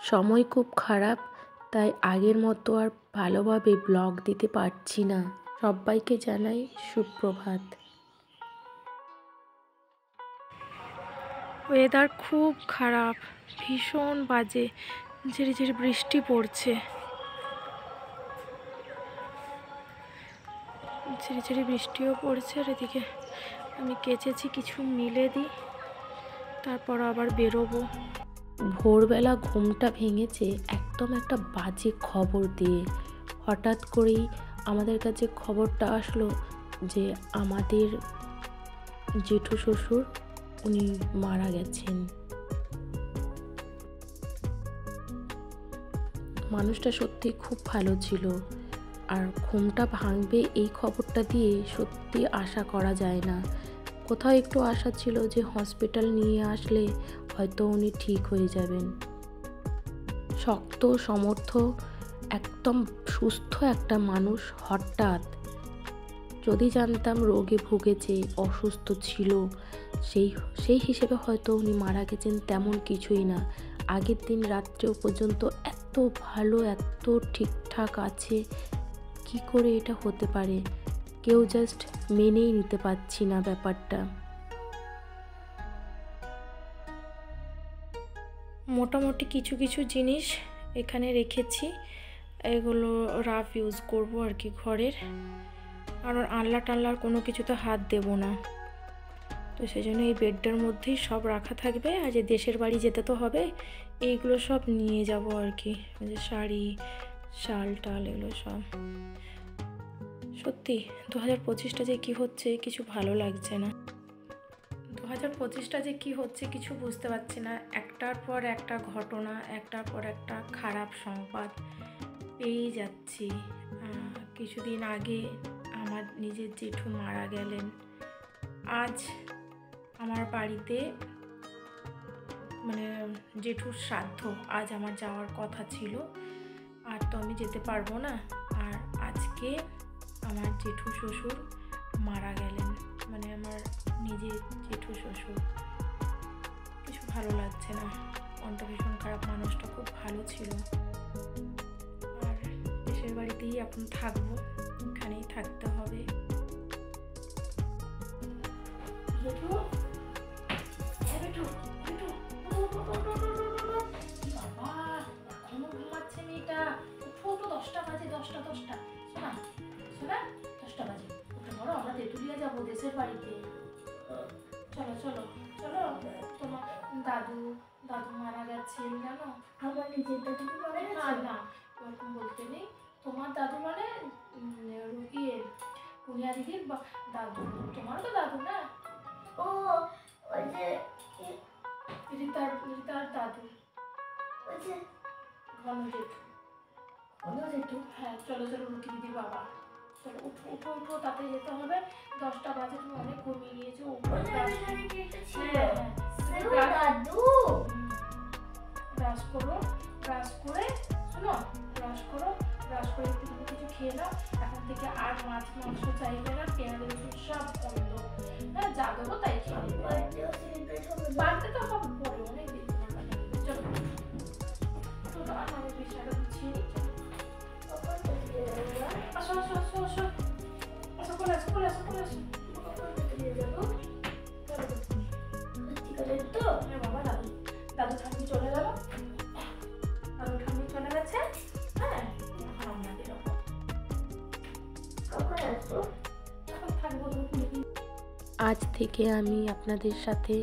সময় খুব খারাপ, তাই আগের মতো আর ভালোভাবে ব্লগ দিতে পারছি না। সবাইকে জানাই সুপ্রভাত। ওয়েদার খুব খারাপ, ভীষণ বাজে, ঝিরি ঝিরি বৃষ্টি পড়ছে, ঝিরি ঝিরি বৃষ্টিও পড়ছে। আর এদিকে আমি কেচেছি, কিছু মিলে দিই, তারপর আবার বেরোবো। ভোরবেলা ঘুমটা ভেঙেছে একদম একটা বাজে খবর দিয়ে। হঠাৎ করেই আমাদের কাছে খবরটা আসলো যে আমাদের জেঠু শ্বশুর উনি মারা গেছেন। মানুষটা সত্যি খুব ভালো ছিল, আর ঘুমটা ভাঙবে এই খবরটা দিয়ে সত্যি আশা করা যায় না। কোথাও একটু আশা ছিল যে হসপিটাল নিয়ে আসলে হয়তো উনি ঠিক হয়ে যাবেন। শক্ত সমর্থ একদম সুস্থ একটা মানুষ হঠাৎ, যদি জানতাম রোগে ভুগেছে, অসুস্থ ছিল, সেই হিসেবে হয়তো উনি মারা গেছেন, তেমন কিছুই না। আগের দিন রাত্রেও পর্যন্ত এত ভালো, এত ঠিকঠাক আছে, কি করে এটা হতে পারে? কেউ জাস্ট মেনেই নিতে পারছি না ব্যাপারটা। মোটামুটি কিছু কিছু জিনিস এখানে রেখেছি, এগুলো রাফ ইউজ করব আর কি ঘরের। আর আনলা টানলার কোনো কিছুতে হাত দেব না, তো সেই জন্য এই বেডটার মধ্যেই সব রাখা থাকবে। আর যে দেশের বাড়ি যেতে তো হবে, এইগুলো সব নিয়ে যাব আর কি, যে শাড়ি, শাল টাল, এগুলো সব। সত্যি 2025টা যে কী হচ্ছে কিছু ভালো লাগছে না। 2025টা যে কী হচ্ছে কিছু বুঝতে পারছি না। একটার পর একটা ঘটনা, একটার পর একটা খারাপ সংবাদ পেয়েই যাচ্ছি। কিছুদিন আগে আমার নিজের জেঠু মারা গেলেন। আজ আমার বাড়িতে মানে জেঠুর শ্রাদ্ধ, আজ আমার যাওয়ার কথা ছিল, আর তো আমি যেতে পারবো না। আর আজকে আমার জেঠু শ্বশুর মারা গেলেন, মানে আমার নিজের জেঠু শ্বশুর। কিছু ভালো লাগছে না, মনটা ভীষণ খারাপ। মানুষটা খুব ভালো ছিল। আর দেশের বাড়িতেই এখন থাকবো, এখানেই থাকতে হবে। দেশের বাড়িতে চলো চলো চলো। তোমার দাদু মারা গেছেন জানো? আমার নিজের দাদু মারা গেছে? না না, ওরকম বলতে নেই। তোমার দাদু মানে পুনিয়া দিদির দাদু। তোমারও তো দাদু না? ও ওই যে রিতার দাদু, ওই যে ঘন জেঠু। হ্যাঁ চলো চলো, রুকি দিদির বাবা। চলো উঠো উঠো উঠো, তাতে যেতে হবে। 10টা বাজে, তুমি অনেক ঘুমিয়ে গিয়েছো। ব্রাশ করো, ব্রাশ করে শোনো, ব্রাশ করো একটু কিছু খেয়ে নাও। এখন থেকে আর মাছ মাংস চাইবে না, পেঁয়াজ রসুন সব বন্ধ। হ্যাঁ, যা দেবো তাই খাবে। বাড়তে তো হবে পরে, অনেক দিন তোমার কাছে। চলো চলো, আর আমি বিছানা গুছিয়ে নিই। আসো আসো আসো আসো আসো, চলে আসো চলে আসো চলে আসো। তো হ্যাঁ বাবা, দাদু ঠাম্মি চলে গেল, দাদু ঠাম্মি চলে গেছে। হ্যাঁ, এখন আমরা বেরোবো। কখন আসবো? এখন থাকবো 2-3 দিন। আজ থেকে আমি আপনাদের সাথে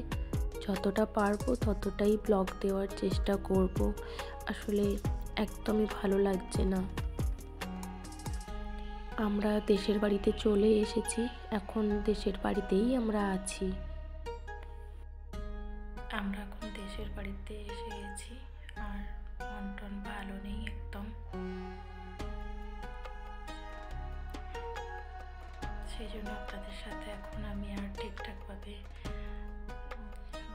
যতটা পারবো ততটাই ব্লগ দেওয়ার চেষ্টা করব। আসলে একদমই ভালো লাগছে না। আমরা দেশের বাড়িতে চলে এসেছি, এখন দেশের বাড়িতেই আমরা আছি। আমরা এখন দেশের বাড়িতে এসে গেছি, আর মন টন ভালো নেই একদম। সেই জন্য আপনাদের সাথে এখন আমি আর ঠিকঠাকভাবে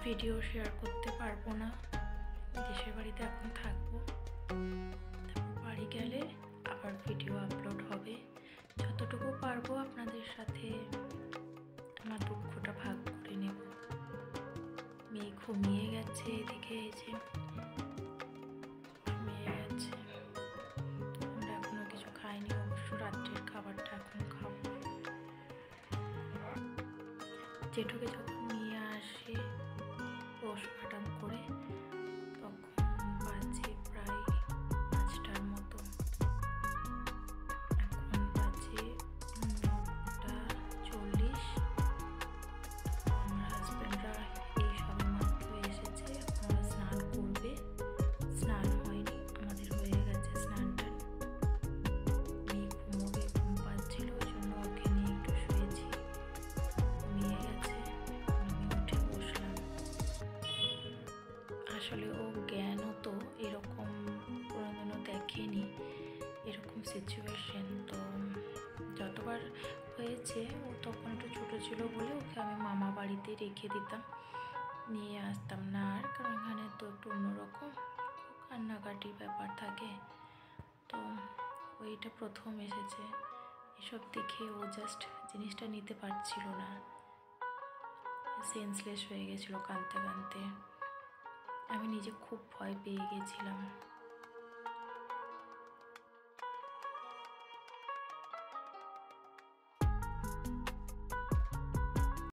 ভিডিও শেয়ার করতে পারবো না। দেশের বাড়িতে এখন থাকবো, তারপর বাড়ি গেলে আবার ভিডিও আপলোড হবে। যতটুকু পারবো আপনাদের সাথে আমার দুঃখটা ভাগ করে নেব। মেয়ে ঘুমিয়ে গেছে, এদিকে এই যে জেঠুকে যখন নিয়ে আসে পোস্টমর্টম করে, তখন বাজে প্রায় 5টার মতো। এখন বাজে 9:40। আমার হাজব্যান্ডরা এই সবে মাত্র এসেছে, এখন ওরা স্নান করবে। স্নান হয়নি, আমাদের হয়ে গেছে স্নান টান। মেয়ে ঘুমোবে, ঘুম পাচ্ছিল, ওই জন্য ওকে নিয়ে একটু শুয়েছি। ঘুমিয়ে গেছে, এখন আমি উঠে বসলাম। আসলে ও জ্ঞানও তো এরকম কোনোদিনও দেখেনি, এরকম সিচুয়েশন। তো যতবার হয়েছে, ও তখন একটু ছোটো ছিল বলে ওকে আমি মামা বাড়িতে রেখে দিতাম, নিয়ে আসতাম না আর, কারণ এখানে তো একটু অন্যরকম কান্নাকাটির ব্যাপার থাকে। তো ওইটা প্রথম এসেছে, এসব দেখে ও জাস্ট জিনিসটা নিতে পারছিল না, সেন্সলেস হয়ে গেছিলো কাঁদতে কাঁদতে। আমি নিজে খুব ভয় পেয়ে গেছিলাম।